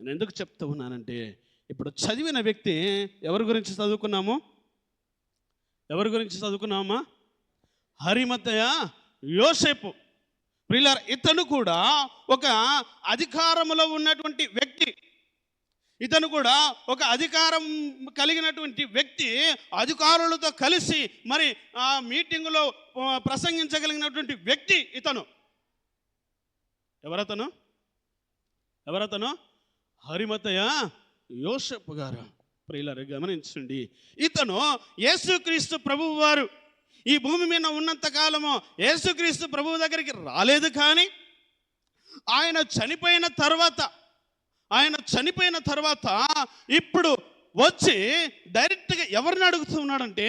నేను ఎందుకు చెప్తూ ఉన్నానంటే, ఇప్పుడు చదివిన వ్యక్తి ఎవరి గురించి చదువుకున్నాము? ఎవరి గురించి చదువుకున్నామా? హరిమతయ యోసేపు. ప్రియులారా, ఇతను కూడా ఒక అధికారములో ఉన్నటువంటి వ్యక్తి. ఇతను కూడా ఒక అధికారం కలిగినటువంటి వ్యక్తి. అధికారులతో కలిసి మరి ఆ మీటింగులో ప్రసంగించగలిగినటువంటి వ్యక్తి ఇతను. ఎవరతను? హరిమతయ యోసేపు గారు. ప్రియులారా, గమనించండి, ఇతను యేసుక్రీస్తు ప్రభువు వారు ఈ భూమి మీద ఉన్నంత కాలము యేసుక్రీస్తు ప్రభువు దగ్గరికి రాలేదు. కానీ ఆయన చనిపోయిన తర్వాత ఇప్పుడు వచ్చి డైరెక్ట్గా ఎవరిని అడుగుతూ ఉన్నాడంటే,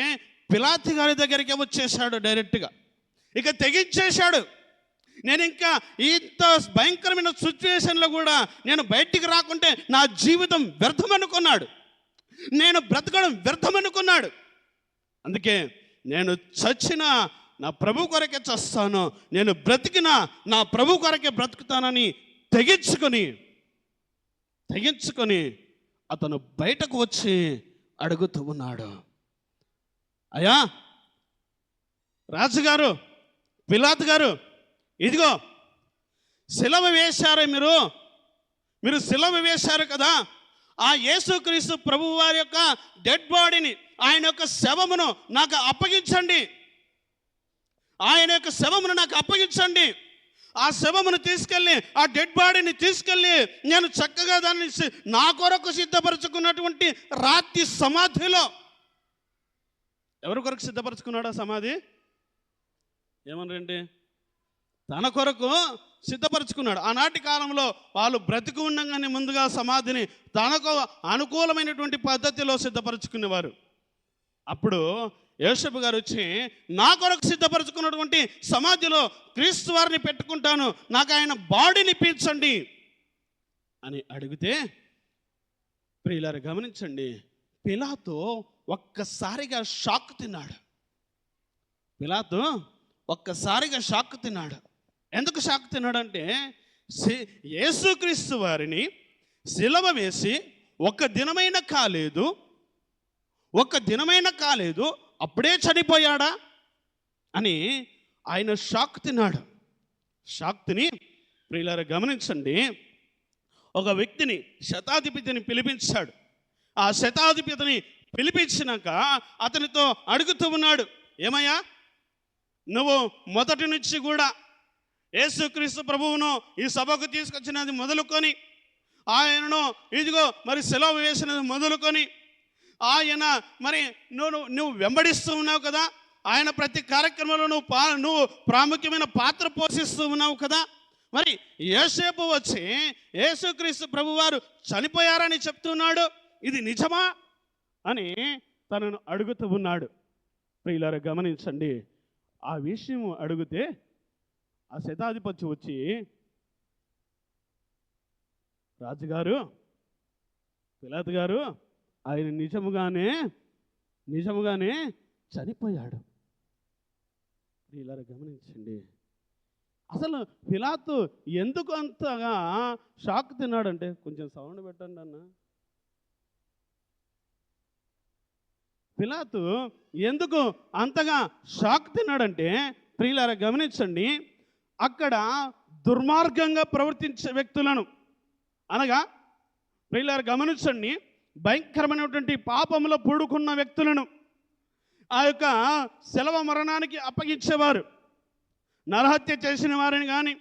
పిలాతు గారి దగ్గరికి వచ్చేసాడు. డైరెక్ట్గా ఇక తెగించేశాడు. నేను ఇంకా ఇంత భయంకరమైన సిచ్యువేషన్లో కూడా నేను బయటికి రాకుంటే నా జీవితం వ్యర్థమనుకున్నాడు, నేను బ్రతకడం వ్యర్థమనుకున్నాడు. అందుకే నేను చచ్చినా నా ప్రభు కొరకే చస్తాను, నేను బ్రతికినా నా ప్రభు కొరకే బ్రతుకుతానని తెగించుకొని అతను బయటకు వచ్చి అడుగుతూ ఉన్నాడు, అయ్యా రాజుగారు, పిలాతు గారు, ఇదిగో శిలవ వేశారు, మీరు శిలవ వేశారు కదా, ఆ యేసుక్రీస్తు ప్రభువు వారి యొక్క డెడ్ బాడీని, ఆయన యొక్క శవమును నాకు అప్పగించండి. ఆ శవమును తీసుకెళ్ళి, ఆ డెడ్ బాడీని తీసుకెళ్ళి నేను చక్కగా దాన్ని నా కొరకు సిద్ధపరచుకున్నటువంటి రాతి సమాధిలో. ఎవరి కొరకు సిద్ధపరచుకున్నాడు ఆ సమాధి? ఏమన్నారండి? తన కొరకు సిద్ధపరచుకున్నాడు. ఆనాటి కాలంలో వాళ్ళు బ్రతికి ఉండగానే ముందుగా సమాధిని తనకు అనుకూలమైనటువంటి పద్ధతిలో సిద్ధపరచుకునేవారు. అప్పుడు యోసేపు గారు వచ్చి, నా కొరకు సిద్ధపరచుకున్నటువంటి సమాధిలో క్రీస్తు వారిని పెట్టుకుంటాను, నాకు ఆయన బాడీని పీల్చండి అని అడిగితే, ప్రియులారా గమనించండి, పిలాతు ఒక్కసారిగా షాక్ తిన్నాడు. ఎందుకు షాక్ తిన్నాడంటే, యేసుక్రీస్తు వారిని శిలవ వేసి ఒక్క దినమైన కాలేదు అప్పుడే చనిపోయాడా అని ఆయన షాక్ తిన్నాడు. షాక్ తిని, ప్రియులారా గమనించండి, ఒక వ్యక్తిని, శతాధిపతిని పిలిపించాడు. ఆ శతాధిపతిని పిలిపించినాక అతనితో అడుగుతూ ఉన్నాడు, ఏమయ్యా, నువ్వు మొదటి నుంచి కూడా యేసుక్రీస్తు ప్రభువును ఈ సభకు తీసుకొచ్చినది మొదలుకొని, ఆయనను ఇదిగో మరి సెలవు వేసినది మొదలుకొని, ఆయన మరి నువ్వు వెంబడిస్తూ ఉన్నావు కదా, ఆయన ప్రతి కార్యక్రమంలో నువ్వు ప్రాముఖ్యమైన పాత్ర పోషిస్తూ ఉన్నావు కదా, మరి యోసేపు వచ్చి యేసుక్రీస్తు ప్రభువారు చనిపోయారని చెప్తున్నాడు, ఇది నిజమా అని తనను అడుగుతూ ఉన్నాడు. ప్రియులారా గమనించండి, ఆ విషయం అడిగితే ఆ శతాధిపతి వచ్చి, రాజుగారు, పిలాతు గారు, ఆయన నిజముగానే చనిపోయాడు. ప్రియులారా గమనించండి, అసలు పిలాతు ఎందుకు అంతగా షాక్ తిన్నాడంటే, కొంచెం సౌండ్ పెట్టండి అన్న. పిలాతు ఎందుకు అంతగా షాక్ తిన్నాడంటే, ప్రియులారా గమనించండి, అక్కడ దుర్మార్గంగా ప్రవర్తించే వ్యక్తులను, అనగా ప్రియులారా గమనించండి, భయంకరమైనటువంటి పాపంలో పూడుకున్న వ్యక్తులను ఆ యొక్క శిలువ మరణానికి అప్పగించేవారు. నరహత్య చేసిన వారిని కానీ,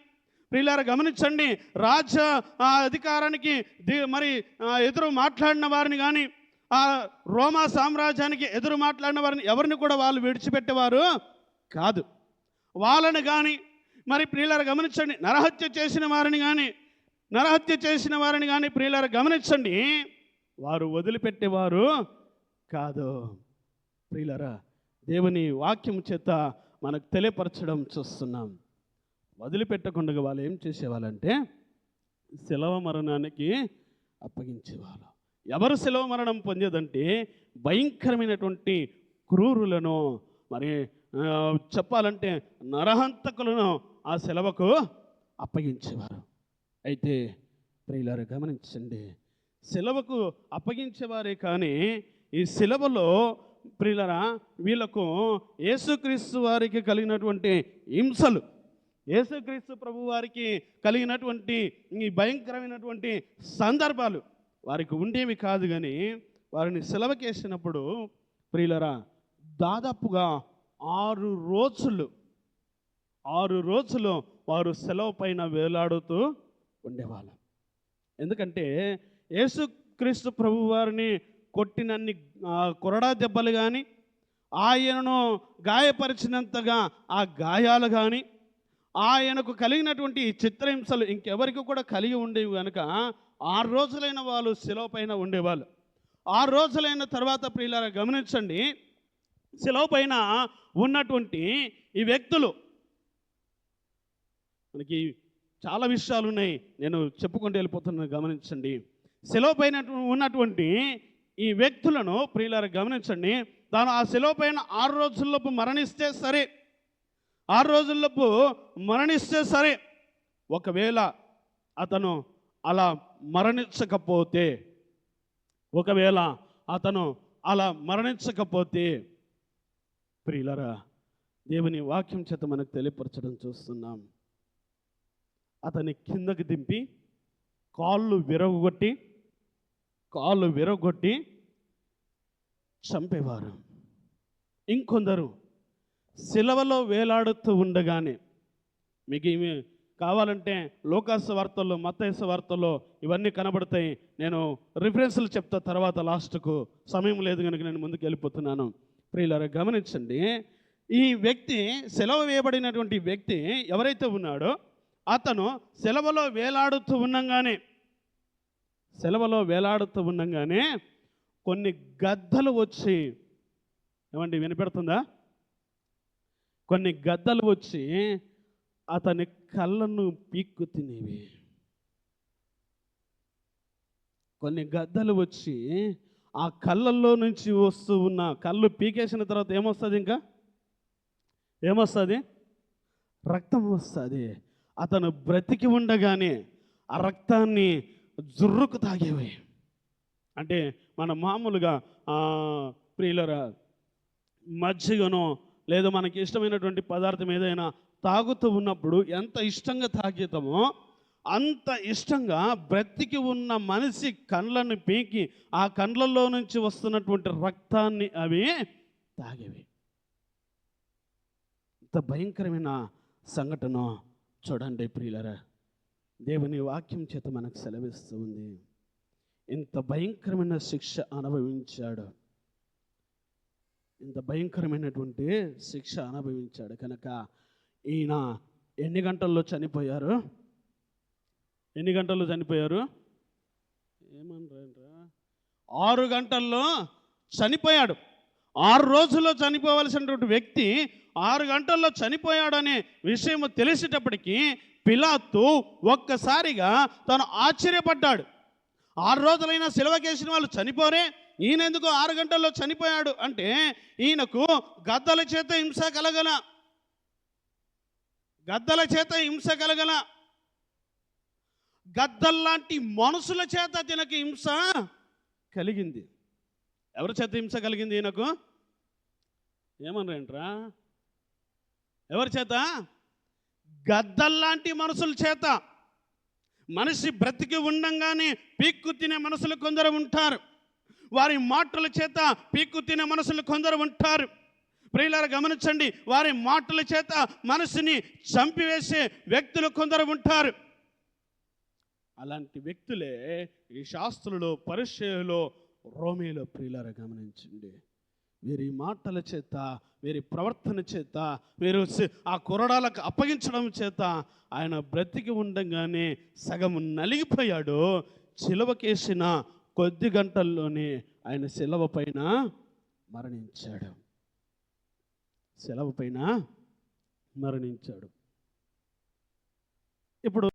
ప్రియులారా గమనించండి, రాజ్య అధికారానికి మరి ఎదురు మాట్లాడిన వారిని కానీ, ఆ రోమా సామ్రాజ్యానికి ఎదురు మాట్లాడిన వారిని ఎవరిని కూడా వాళ్ళు విడిచిపెట్టేవారు కాదు. వాళ్ళని కానీ, మరి ప్రియులారా గమనించండి, నరహత్య చేసిన వారిని కానీ ప్రియులారా గమనించండి, వారు వదిలిపెట్టేవారు కాదు. ప్రియులారా, దేవుని వాక్యం చేత మనకు తెలియపరచడం చూస్తున్నాం. వదిలిపెట్టకుండా వాళ్ళు ఏం చేసేవాళ్ళంటే శిలువ మరణానికి అప్పగించేవాళ్ళు. ఎవరు శిలువ మరణం పొందేదంటే భయంకరమైనటువంటి క్రూరులను, మరి చెప్పాలంటే నరహంతకులను ఆ శిలువకు అప్పగించేవారు. అయితే ప్రియులారా గమనించండి, సిలువకు అప్పగించేవారే కానీ ఈ సిలువలో ప్రియులారా వీళ్ళకు యేసుక్రీస్తు వారికి కలిగినటువంటి హింసలు, యేసుక్రీస్తు ప్రభు వారికి కలిగినటువంటి ఈ భయంకరమైనటువంటి సందర్భాలు వారికి ఉండేవి కాదు. కానీ వారిని సిలువకేసినప్పుడు ప్రియులారా దాదాపుగా 6 రోజులు వారు సిలువ పైన వేలాడుతూ ఉండేవాళ్ళు. ఎందుకంటే యేసుక్రీస్తు ప్రభు వారిని కొట్టినన్ని కొరడా దెబ్బలు కానీ, ఆయనను గాయపరిచినంతగా ఆ గాయాలు కానీ, ఆయనకు కలిగినటువంటి చిత్రహింసలు ఇంకెవరికి కూడా కలిగి ఉండేవి కనుక 6 రోజులైన వాళ్ళు శిలువ పైన ఉండేవాళ్ళు. 6 రోజులైన తర్వాత ప్రియులారా గమనించండి, శిలువ పైన ఉన్నటువంటి ఈ వ్యక్తులు, మనకి చాలా విషయాలు ఉన్నాయి, నేను చెప్పుకుంటూ వెళ్ళిపోతున్నాను గమనించండి. శిలువ పైన ఉన్నటువంటి ఈ వ్యక్తులను ప్రియులారా గమనించండి, తాను ఆ శిలువ పైన 6 రోజుల్లోపు మరణిస్తే సరే, 6 రోజుల్లోపు మరణిస్తే సరే, ఒకవేళ అతను అలా మరణించకపోతే, ప్రియులారా దేవుని వాక్యం చేత మనకు తెలియపరచడం చూస్తున్నాం. అతన్ని కిందకి దింపి కాళ్ళు విరగొట్టి చంపేవారు. ఇంకొందరు సిలువలో వేలాడుతూ ఉండగానే, మీకు ఇవి కావాలంటే లూకాసు వార్తల్లో, మత్తయి వార్తల్లో ఇవన్నీ కనబడతాయి. నేను రిఫరెన్స్లు చెప్తా తర్వాత, లాస్ట్కు సమయం లేదు కనుక నేను ముందుకు వెళ్ళిపోతున్నాను. ప్రియులారా గమనించండి, ఈ వ్యక్తి సిలువ వేయబడినటువంటి వ్యక్తి ఎవరైతే ఉన్నాడో అతను సిలువలో వేలాడుతూ ఉండగానే కొన్ని గద్దలు వచ్చి, ఏమండి వినపెడుతుందా? కొన్ని గద్దలు వచ్చి అతని కళ్ళను పీక్కు తినేవి. కొన్ని గద్దలు వచ్చి ఆ కళ్ళల్లో నుంచి వస్తూ ఉన్న, కళ్ళు పీకేసిన తర్వాత ఏమొస్తుంది? ఇంకా ఏమొస్తుంది? రక్తం వస్తుంది. అతను బ్రతికి ఉండగానే ఆ రక్తాన్ని జుర్రుకు తాగేవి. అంటే మన మామూలుగా ప్రియులరా మజ్జిగనో లేదా మనకి ఇష్టమైనటువంటి పదార్థం ఏదైనా తాగుతూ ఉన్నప్పుడు ఎంత ఇష్టంగా తాగుతామో అంత ఇష్టంగా బ్రతికి ఉన్న మనిషి కళ్ళని పీకి ఆ కళ్ళల్లో నుంచి వస్తున్నటువంటి రక్తాన్ని అవి తాగేవి. ఇంత భయంకరమైన సంఘటన చూడండి ప్రియులరా, దేవుని వాక్యం చేత మనకు సెలవిస్తూ ఉంది. ఇంత భయంకరమైన శిక్ష అనుభవించాడు, ఇంత భయంకరమైనటువంటి శిక్ష అనుభవించాడు కనుక ఈయన ఎన్ని గంటల్లో చనిపోయారు? ఏమన్నారా? 6 గంటల్లో చనిపోయాడు. 6 రోజుల్లో చనిపోవలసినటువంటి వ్యక్తి 6 గంటల్లో చనిపోయాడనే విషయం తెలిసేటప్పటికీ పిలాతు ఒక్కసారిగా తను ఆశ్చర్యపడ్డాడు. 6 రోజులైనా సిలువకేసిన వాళ్ళు చనిపోరే, ఈయన ఎందుకు 6 గంటల్లో చనిపోయాడు అంటే, ఈయనకు గద్దల చేత హింస కలగల, గద్దల్లాంటి మనుషుల చేత తినకి హింస కలిగింది. ఎవరి చేత హింస కలిగింది ఈయనకు? ఏమన్నారేంట్రా? ఎవరి చేత? గద్దల్లాంటి మనుషుల చేత. మనిషి బ్రతికి ఉండంగానే పీక్కు తినే మనుషులు కొందరు ఉంటారు, వారి మాటల చేత పీక్కు తినే మనుషులు కొందరు ఉంటారు. ప్రియులారా గమనించండి, వారి మాటల చేత మనసుని చంపివేసే వ్యక్తులు కొందరు ఉంటారు. అలాంటి వ్యక్తులే ఈ శాస్త్రులు, పరిసయ్యులు, రోమీయులు. ప్రియులారా గమనించండి, వీరి మాటల చేత, వీరి ప్రవర్తన చేత, వీరు ఆ కొరడాలకు అప్పగించడం చేత ఆయన బ్రతికి ఉండగానే సగం నలిగిపోయాడు. సిలువకేసిన కొద్ది గంటల్లోనే ఆయన సిలువ పైన మరణించాడు. ఇప్పుడు